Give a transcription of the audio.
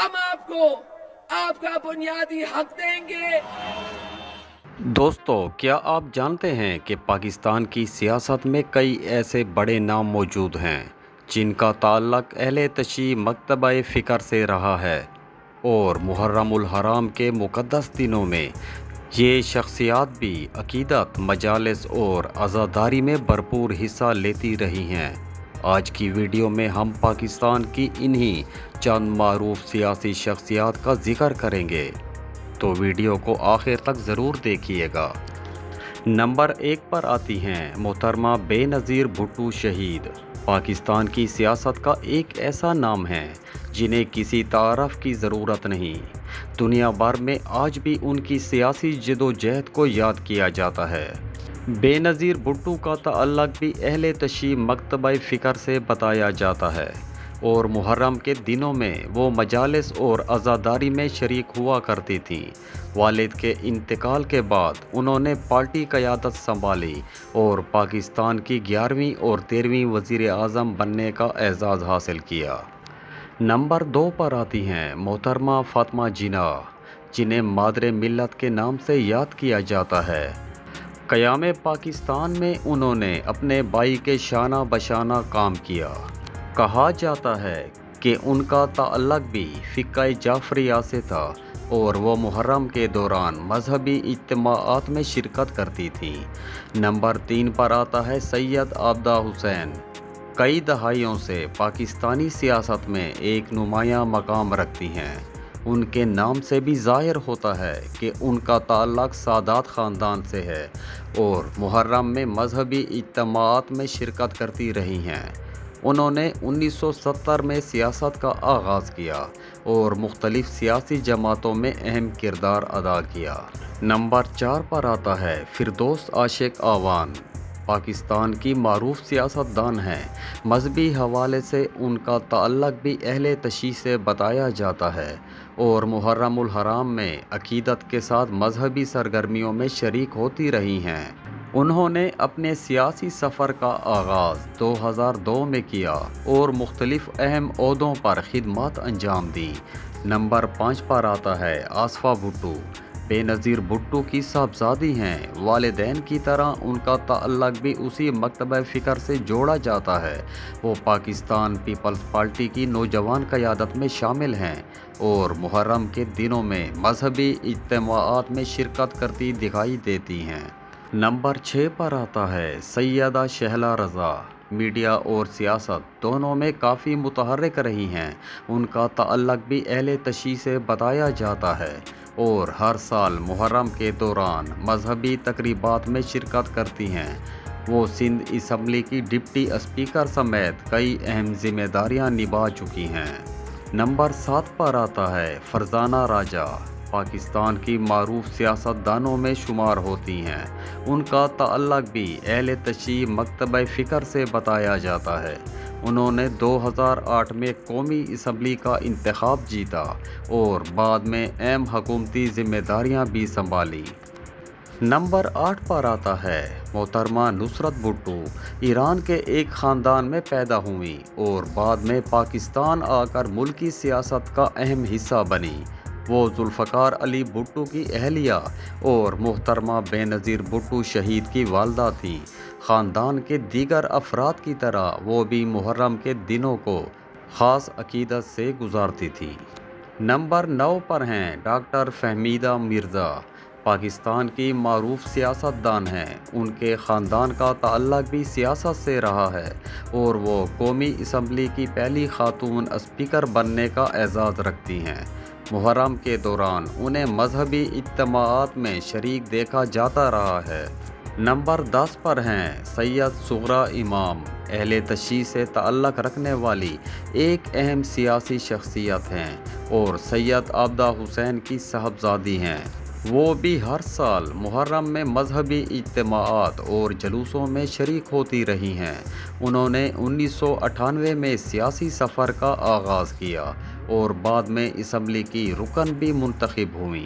हम आपको आपका बुनियादी हक देंगे। दोस्तों, क्या आप जानते हैं कि पाकिस्तान की सियासत में कई ऐसे बड़े नाम मौजूद हैं जिनका ताल्लुक़ अहले तशी मकतबा फ़िक्र से रहा है और मुहर्रम उल हराम के मुक़द्दस दिनों में ये शख्सियात भी अक़ीदत, मजालिस और अज़ादारी में भरपूर हिस्सा लेती रही हैं। आज की वीडियो में हम पाकिस्तान की इन्हीं चंद मारूफ सियासी शख्सियात का ज़िक्र करेंगे, तो वीडियो को आखिर तक ज़रूर देखिएगा। नंबर 1 पर आती हैं मोहतरमा बेनज़ीर भुट्टो शहीद। पाकिस्तान की सियासत का एक ऐसा नाम है जिन्हें किसी तारफ़ की ज़रूरत नहीं। दुनिया भर में आज भी उनकी सियासी जदोजहद को याद किया जाता है। बेनज़ीर भुट्टो का ताल्लुक़ भी अहले तशी मकतबा फ़िक्र से बताया जाता है और मुहर्रम के दिनों में वो मजालिस और अज़ादारी में शरीक हुआ करती थीं। वालिद के इंतकाल के बाद उन्होंने पार्टी क़यादत संभाली और पाकिस्तान की 11वीं और 13वीं वज़ीर आज़म बनने का एज़ाज़ हासिल किया। नंबर 2 पर आती हैं मोहतरमा फ़ातिमा जिन्नाह, जिन्हें मादरे मिल्लत के नाम से याद किया जाता है। क़याम पाकिस्तान में उन्होंने अपने भाई के शाना बशाना काम किया। कहा जाता है कि उनका ताल्लुक़ भी फ़िक़्ह जाफ़रिया से था और वो मुहर्रम के दौरान मजहबी इज्तिमाआत में शिरकत करती थी। नंबर 3 पर आता है सैयद आबदा हुसैन। कई दहाइयों से पाकिस्तानी सियासत में एक नुमायां मकाम रखती हैं। उनके नाम से भी ज़ाहिर होता है कि उनका ताल्लुक़ सादात ख़ानदान से है और मुहर्रम में मजहबी इज्तिमाआत में शिरकत करती रही हैं। उन्होंने 1970 में सियासत का आगाज़ किया और मुख्तलिफ़ सियासी जमातों में अहम किरदार अदा किया। नंबर 4 पर आता है फ़िरदौस आशिक़ आवान। पाकिस्तान की मारूफ सियासतदान हैं। मजहबी हवाले से उनका ताल्लुक़ भी अहले तशी से बताया जाता है और मुहर्रम उल हराम में अक़ीदत के साथ मजहबी सरगर्मियों में शरीक होती रही हैं। उन्होंने अपने सियासी सफ़र का आगाज़ 2002 में किया और मुख्तलिफ़ अहम ओहदों पर खिदमत अंजाम दी। नंबर 5 पर आता है आसफ़ा भुट्टो। बेनज़ीर भुट्टो की साहबजादी हैं। वालिदैन की तरह उनका ताल्लुक़ भी उसी मकतबा फ़िक्र से जोड़ा जाता है। वो पाकिस्तान पीपल्स पार्टी की नौजवान क़यादत में शामिल हैं और मुहर्रम के दिनों में मजहबी इज्तिमाआत में शिरकत करती दिखाई देती हैं। नंबर 6 पर आता है सैयदा शहला रज़ा। मीडिया और सियासत दोनों में काफ़ी मुतहर्रिक रही हैं। उनका ताल्लुक़ भी अहले तशी से बताया जाता है और हर साल मुहर्रम के दौरान मजहबी तकरीबात में शिरकत करती हैं। वो सिंध असम्बली की डिप्टी स्पीकर समेत कई अहम जिम्मेदारियां निभा चुकी हैं। नंबर 7 पर आता है फरजाना राजा। पाकिस्तान की मारूफ सियासतदानों में शुमार होती हैं। उनका ताल्लुक़ भी अहले तशी मकतबा फ़िक्र से बताया जाता है। उन्होंने 2008 में कौमी असम्बली का इंतखाब जीता और बाद में अहम हुकूमती ज़िम्मेदारियां भी संभाली। नंबर 8 पर आता है मोहतरमा नुसरत भुट्टो। ईरान के एक ख़ानदान में पैदा हुई और बाद में पाकिस्तान आकर मुल्की सियासत का अहम हिस्सा बनी। वो जुल्फ़कार अली भुट्टो की अहलिया और मोहतरमा बेनज़ीर भुट्टो शहीद की वालदा थी। ख़ानदान के दीगर अफराद की तरह वो भी मुहर्रम के दिनों को ख़ास अक़ीदत से गुजारती थी। नंबर 9 पर हैं डॉक्टर फ़हमीदा मिर्ज़ा। पाकिस्तान की मारूफ सियासतदान हैं। उनके ख़ानदान का ताल्लुक़ भी सियासत से रहा है और वो कौमी असम्बली की पहली खातून स्पीकर बनने का एज़ाज़ रखती हैं। मुहर्रम के दौरान उन्हें मजहबी इज्तिमाआत में शरीक देखा जाता रहा है। नंबर 10 पर हैं सैयद सुगरा इमाम। अहले तशी से ताल्लुक़ रखने वाली एक अहम सियासी शख्सियत हैं और सैयद आबदा हुसैन की साहबजादी हैं। वो भी हर साल मुहर्रम में मजहबी इज्तिमाआत और जलूसों में शरीक होती रही हैं। उन्होंने 1998 में सियासी सफ़र का आगाज़ किया और बाद में असम्बली की रुकन भी मुंतखब हुई।